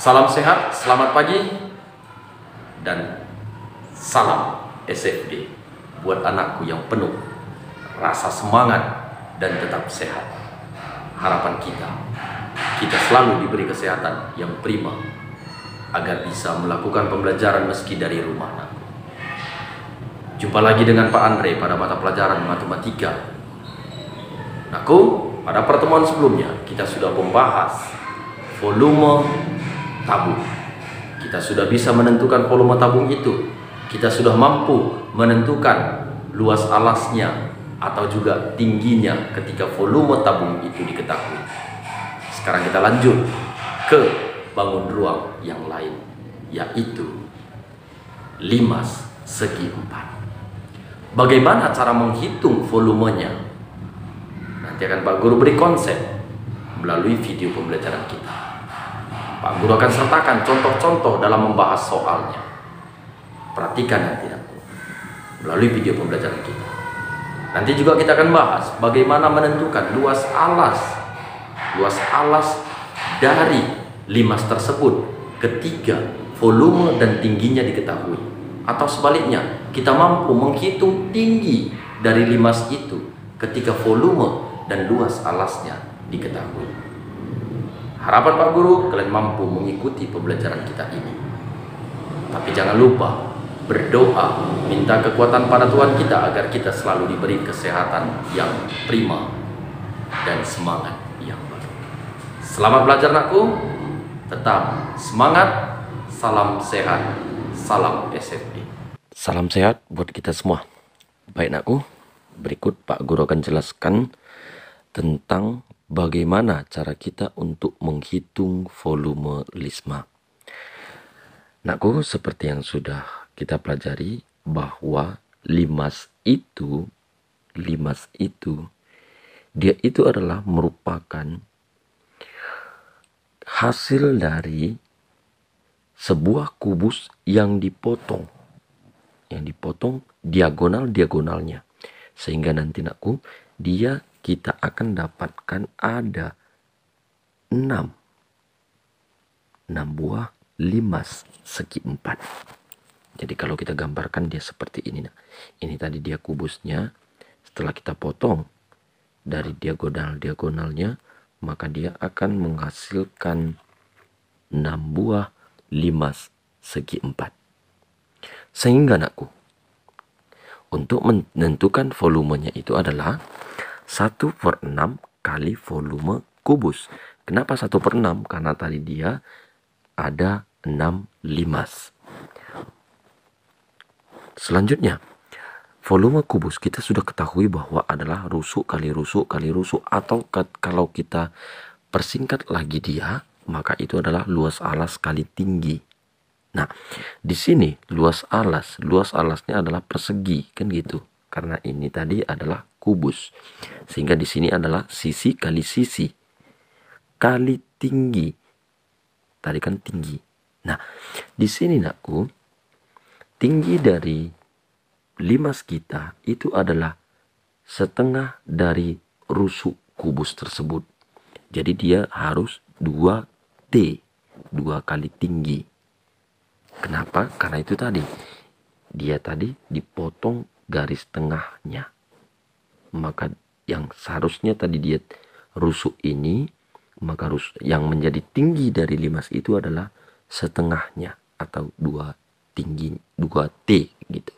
Salam sehat, selamat pagi, dan salam SFD buat anakku yang penuh rasa semangat dan tetap sehat. Harapan kita selalu diberi kesehatan yang prima agar bisa melakukan pembelajaran meski dari rumah. Jumpa lagi dengan Pak Andre pada mata pelajaran matematika. Pada pertemuan sebelumnya kita sudah membahas volume tabung. Kita sudah bisa menentukan volume tabung itu. Kita sudah mampu menentukan luas alasnya atau juga tingginya ketika volume tabung itu diketahui. Sekarang kita lanjut ke bangun ruang yang lain, yaitu limas segi 4. Bagaimana cara menghitung volumenya? Nanti akan Pak Guru beri konsep melalui video pembelajaran kita. Pak Guru akan sertakan contoh-contoh dalam membahas soalnya. Perhatikan nanti melalui video pembelajaran kita. Nanti juga kita akan bahas bagaimana menentukan luas alas dari limas tersebut ketika volume dan tingginya diketahui. Atau sebaliknya, kita mampu menghitung tinggi dari limas itu ketika volume dan luas alasnya diketahui. Harapan Pak Guru, kalian mampu mengikuti pembelajaran kita ini. Tapi jangan lupa berdoa, minta kekuatan pada Tuhan kita agar kita selalu diberi kesehatan yang prima dan semangat yang baru. Selamat belajar anakku, tetap semangat, salam sehat, salam SFD. Salam sehat buat kita semua. Baik anakku, berikut Pak Guru akan jelaskan tentang bagaimana cara kita untuk menghitung volume lisma. Nakku, seperti yang sudah kita pelajari bahwa limas itu dia itu adalah merupakan hasil dari sebuah kubus yang dipotong diagonalnya, sehingga nanti nakku kita akan dapatkan ada 6 buah limas segi 4. Jadi kalau kita gambarkan dia seperti ini. Ini tadi dia kubusnya. Setelah kita potong dari diagonalnya, maka dia akan menghasilkan 6 buah limas segi 4. Sehingga nakku, untuk menentukan volumenya itu adalah 1/6 kali volume kubus. Kenapa 1/6? Karena tadi dia ada 6 limas. Selanjutnya, volume kubus kita sudah ketahui bahwa adalah rusuk kali rusuk kali rusuk, atau kalau kita persingkat lagi dia, maka itu adalah luas alas kali tinggi. Nah, di sini luas alasnya adalah persegi, kan gitu. Karena ini tadi adalah kubus. Sehingga di sini adalah sisi kali sisi kali tinggi. Tadi kan tinggi. Nah, di sini nakku, tinggi dari limas kita itu adalah setengah dari rusuk kubus tersebut. Jadi dia harus 2T, 2 kali tinggi. Kenapa? Karena itu tadi dia tadi dipotong garis tengahnya. Maka yang seharusnya tadi dia rusuk ini, maka yang menjadi tinggi dari limas itu adalah setengahnya atau 2T gitu.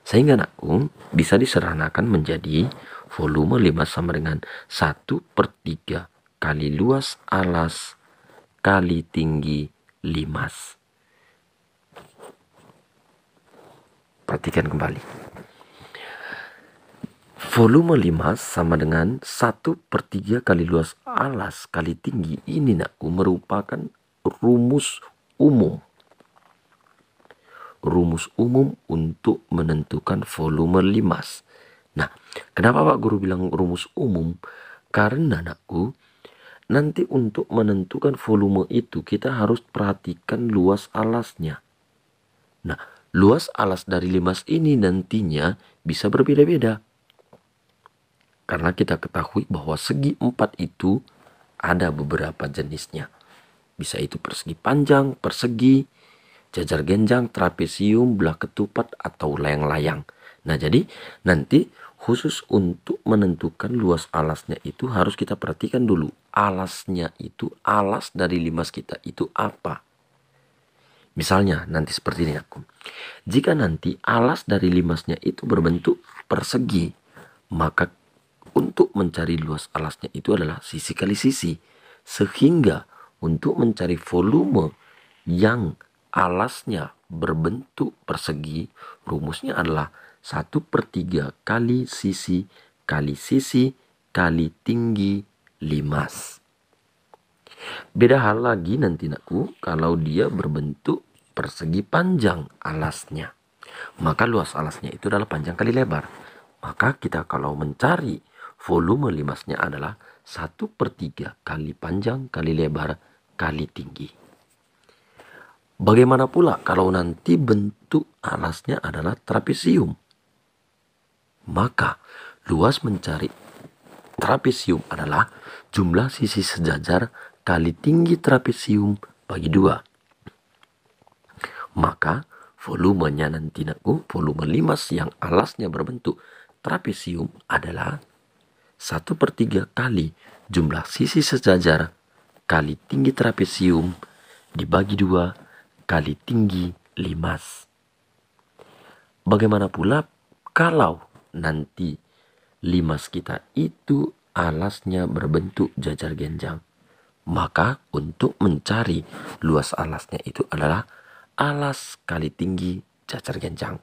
Sehingga nakku bisa disederhanakan menjadi volume limas sama dengan 1/3 kali luas alas kali tinggi limas. Perhatikan kembali. Volume limas sama dengan 1/3 kali luas alas kali tinggi. Ini nakku merupakan rumus umum. Rumus umum untuk menentukan volume limas. Nah, kenapa Pak Guru bilang rumus umum? Karena nakku, nanti untuk menentukan volume itu kita harus perhatikan luas alasnya. Nah, luas alas dari limas ini nantinya bisa berbeda-beda. Karena kita ketahui bahwa segi 4 itu ada beberapa jenisnya. Bisa itu persegi panjang, persegi, jajar genjang, trapesium, belah ketupat, atau layang-layang. Nah, jadi nanti khusus untuk menentukan luas alasnya itu harus kita perhatikan dulu. Alasnya itu, alas dari limas kita itu apa? Misalnya nanti seperti ini aku. Jika nanti alas dari limasnya itu berbentuk persegi, maka untuk mencari luas alasnya itu adalah sisi kali sisi. Sehingga untuk mencari volume yang alasnya berbentuk persegi, rumusnya adalah 1/3 kali sisi kali tinggi limas. Beda hal lagi nanti nakku kalau dia berbentuk persegi panjang alasnya. Maka luas alasnya itu adalah panjang kali lebar. Maka kita kalau mencari volume limasnya adalah 1/3 kali panjang kali lebar kali tinggi. Bagaimana pula kalau nanti bentuk alasnya adalah trapesium? Maka luas mencari trapesium adalah jumlah sisi sejajar kali tinggi trapesium bagi 2. Maka volumenya nanti nakku, volume limas yang alasnya berbentuk trapesium adalah 1/3 kali jumlah sisi sejajar kali tinggi trapesium dibagi 2 kali tinggi limas. Bagaimana pula kalau nanti limas kita itu alasnya berbentuk jajar genjang? Maka untuk mencari luas alasnya itu adalah alas kali tinggi jajar genjang.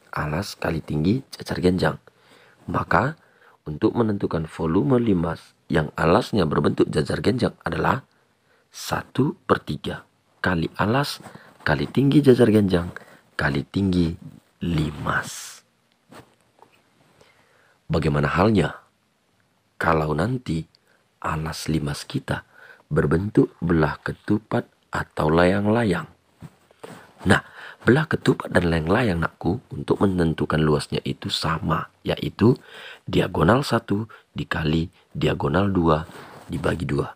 Alas kali tinggi jajar genjang. Maka untuk menentukan volume limas yang alasnya berbentuk jajar genjang adalah 1/3 kali alas kali tinggi jajar genjang kali tinggi limas. Bagaimana halnya kalau nanti alas limas kita berbentuk belah ketupat atau layang-layang? Nah, belah ketupat dan layang-layang nakku untuk menentukan luasnya itu sama, yaitu diagonal 1 dikali diagonal 2 dibagi 2.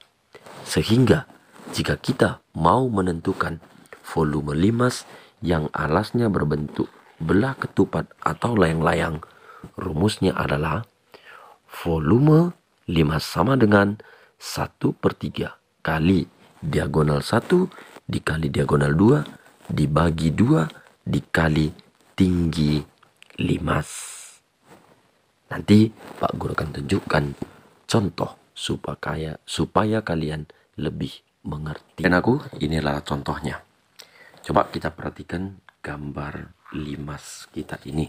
Sehingga jika kita mau menentukan volume limas yang alasnya berbentuk belah ketupat atau layang-layang, rumusnya adalah volume limas sama dengan 1/3 kali diagonal 1 dikali diagonal 2 dibagi 2 dikali tinggi limas. Nanti Pak Guru akan tunjukkan contoh supaya kalian lebih mengerti. Dan aku inilah contohnya. Coba kita perhatikan gambar limas kita ini.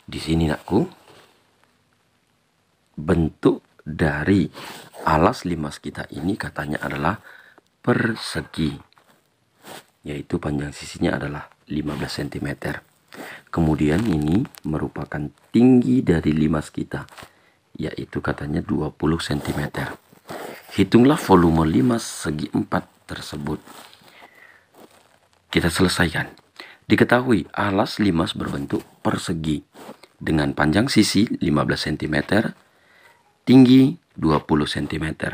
Di sini nakku, bentuk dari alas limas kita ini katanya adalah persegi, yaitu panjang sisinya adalah 15 cm. Kemudian ini merupakan tinggi dari limas kita, yaitu katanya 20 cm. Hitunglah volume limas segi 4 tersebut. Kita selesaikan. Diketahui alas limas berbentuk persegi dengan panjang sisi 15 cm, tinggi 20 cm.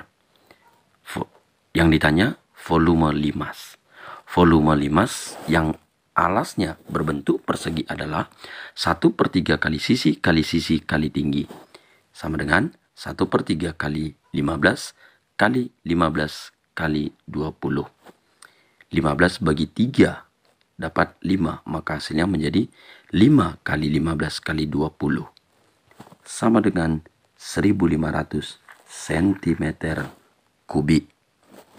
Yang ditanya volume limas. Volume limas yang alasnya berbentuk persegi adalah 1/3 kali sisi kali tinggi. Sama dengan 1/3 kali 15 kali 15 kali 20. 15 bagi 3 dapat 5. Maka hasilnya menjadi 5 kali 15 kali 20. Sama dengan 1500 cm kubik.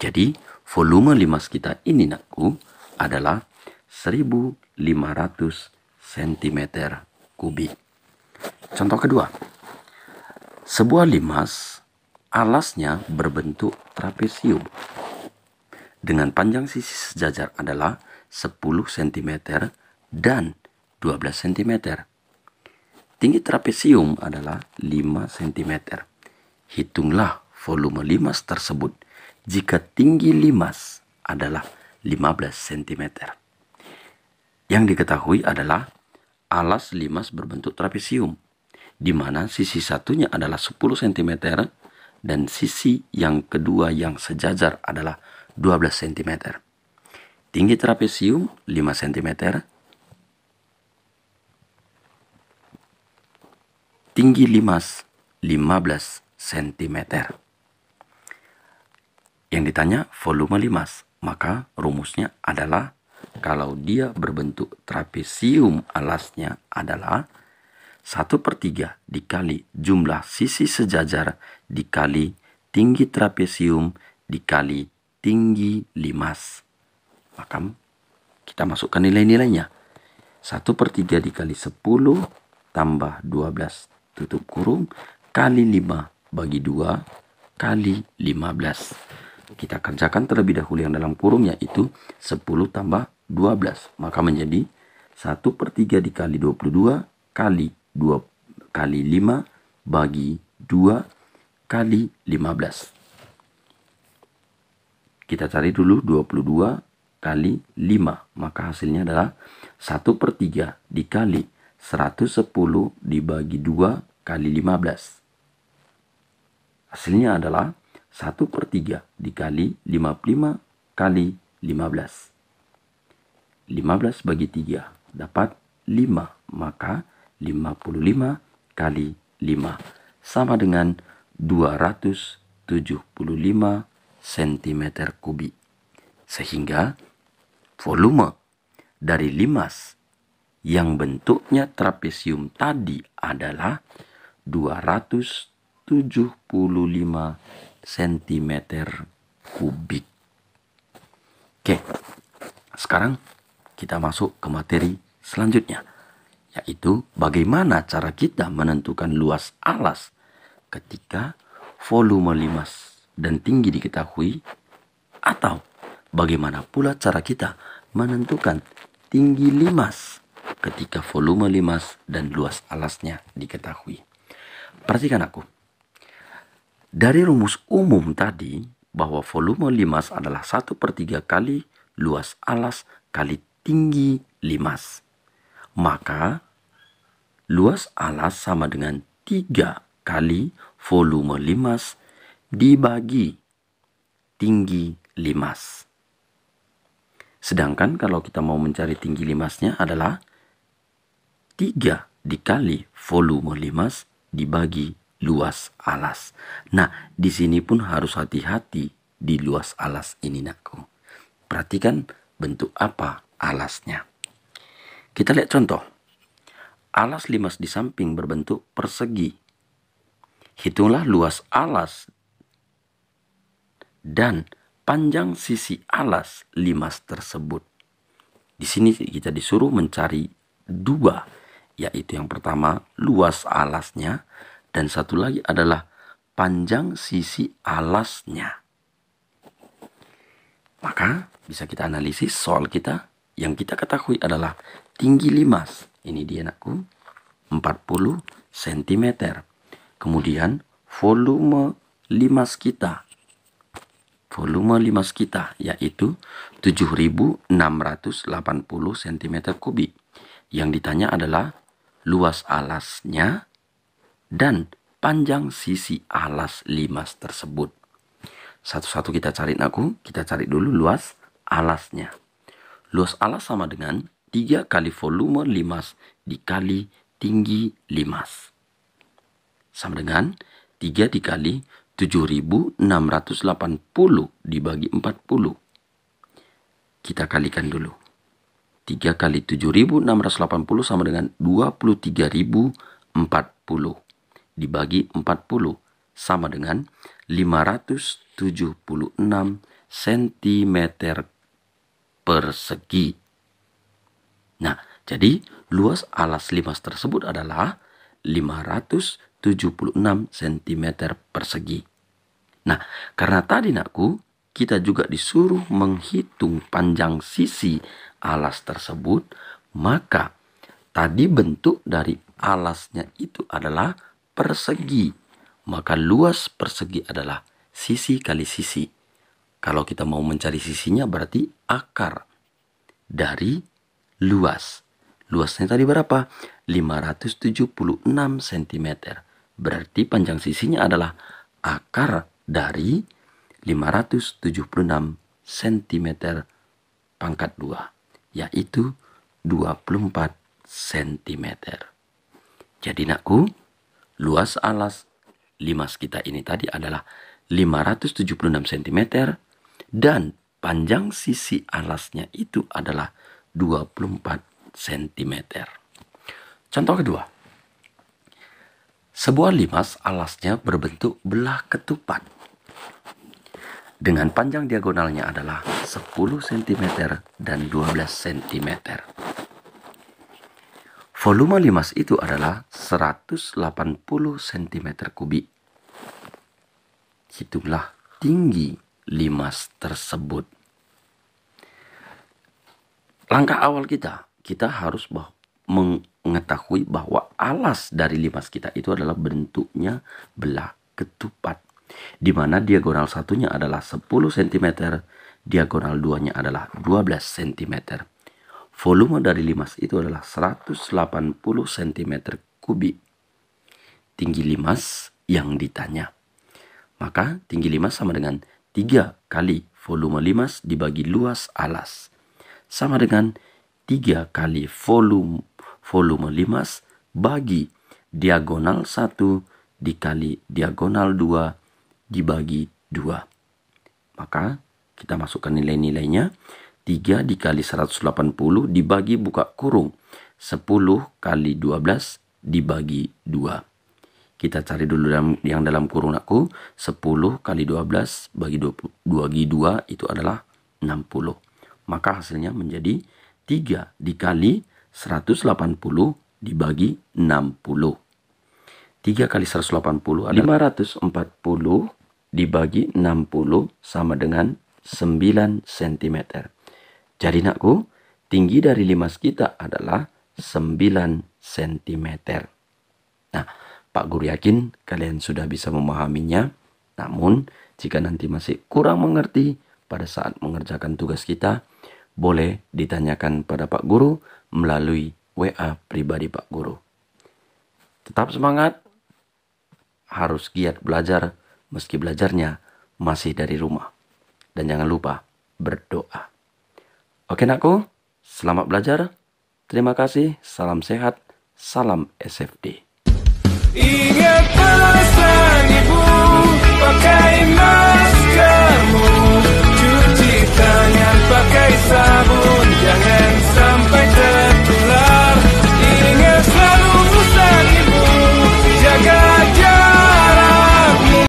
Jadi volume limas kita ini nakku adalah 1500 cm kubik. Contoh kedua. Sebuah limas alasnya berbentuk trapesium dengan panjang sisi sejajar adalah 10 cm dan 12 cm. Tinggi trapesium adalah 5 cm. Hitunglah volume limas tersebut jika tinggi limas adalah 15 cm. Yang diketahui adalah alas limas berbentuk trapesium, di mana sisi satunya adalah 10 cm dan sisi yang kedua yang sejajar adalah 12 cm. Tinggi trapesium 5 cm. Tinggi limas 15 cm. Yang ditanya volume limas, maka rumusnya adalah kalau dia berbentuk trapesium alasnya adalah 1/3 dikali jumlah sisi sejajar dikali tinggi trapesium dikali tinggi limas. Maka kita masukkan nilai-nilainya. 1/3 dikali 10 tambah 12 tutup kurung kali 5 bagi 2 kali 15. Kita kerjakan terlebih dahulu yang dalam kurung, yaitu 10 tambah 12. Maka menjadi 1/3 dikali 22 kali 2 kali 5 bagi 2 kali 15. Kita cari dulu 22 kali 5. Maka hasilnya adalah 1/3 dikali 110 dibagi 2 kali 15. Hasilnya adalah 1/3 dikali 55 kali 15. 15 bagi 3 dapat 5. Maka 55 kali 5 sama dengan 275 cm kubik. Sehingga volume dari limas yang bentuknya trapesium tadi adalah 275 cm kubik. Oke, sekarang kita masuk ke materi selanjutnya, yaitu bagaimana cara kita menentukan luas alas ketika volume limas dan tinggi diketahui, atau bagaimana pula cara kita menentukan tinggi limas ketika volume limas dan luas alasnya diketahui. Perhatikan aku. Dari rumus umum tadi bahwa volume limas adalah 1/3 kali luas alas kali tinggi limas. Maka luas alas sama dengan 3 kali volume limas dibagi tinggi limas. Sedangkan kalau kita mau mencari tinggi limasnya adalah 3 dikali volume limas dibagi luas alas. Nah, di sini pun harus hati-hati di luas alas ini, nakku. Perhatikan bentuk apa alasnya. Kita lihat contoh. Alas limas di samping berbentuk persegi. Hitunglah luas alas dan panjang sisi alas limas tersebut. Di sini kita disuruh mencari 2, yaitu yang pertama luas alasnya dan satu lagi adalah panjang sisi alasnya. Maka bisa kita analisis soal kita. Yang kita ketahui adalah tinggi limas. Ini dia, nakku, 40 cm. Kemudian volume limas kita. Volume limas kita yaitu 7.680 cm kubik. Yang ditanya adalah luas alasnya dan panjang sisi alas limas tersebut. Satu-satu kita cari, nakku. Kita cari dulu luas alasnya. Luas alas sama dengan 3 kali volume limas dikali tinggi limas. Sama dengan 3 dikali 7.680 dibagi 40. Kita kalikan dulu. 3 kali 7.680 sama dengan 23.040 dibagi 40 sama dengan 576 cm persegi. Nah, jadi luas alas limas tersebut adalah 576 cm persegi. Nah, karena tadi, nakku, kita juga disuruh menghitung panjang sisi alas tersebut, maka tadi bentuk dari alasnya itu adalah persegi. Maka luas persegi adalah sisi kali sisi. Kalau kita mau mencari sisinya berarti akar dari luas. Luasnya tadi berapa? 576 cm. Berarti panjang sisinya adalah akar dari 576 cm pangkat 2, yaitu 24 cm. Jadi nakku, luas alas limas kita ini tadi adalah 576 cm dan panjang sisi alasnya itu adalah 24 cm. Contoh kedua, sebuah limas alasnya berbentuk belah ketupat dengan panjang diagonalnya adalah 10 cm dan 12 cm. Volume limas itu adalah 180 cm kubik. Hitunglah tinggi limas tersebut. Langkah awal kita harus mengetahui bahwa alas dari limas kita itu adalah bentuknya belah ketupat, di mana diagonal satunya adalah 10 cm, diagonal duanya adalah 12 cm. Volume dari limas itu adalah 180 cm kubik. Tinggi limas yang ditanya. Maka tinggi limas sama dengan 3 kali volume limas dibagi luas alas. Sama dengan 3 kali volume limas bagi diagonal 1 dikali diagonal 2 dibagi 2. Maka kita masukkan nilai-nilainya. 3 dikali 180 dibagi buka kurung 10 kali 12 dibagi 2. Kita cari dulu yang dalam kurung aku. 10 kali 12 bagi 2 itu adalah 60. Maka hasilnya menjadi 3 dikali 180 dibagi 60. 3 kali 180 adalah 540 dibagi 60 sama dengan 9 cm. Jadi nakku, tinggi dari limas kita adalah 9 cm. Nah, Pak Guru yakin kalian sudah bisa memahaminya. Namun, jika nanti masih kurang mengerti pada saat mengerjakan tugas kita, boleh ditanyakan pada Pak Guru melalui WA pribadi Pak Guru. Tetap semangat, harus giat belajar meski belajarnya masih dari rumah. Dan jangan lupa berdoa. Oke nakku, selamat belajar. Terima kasih, salam sehat, salam SFD. Ingat pesan ibu, pakai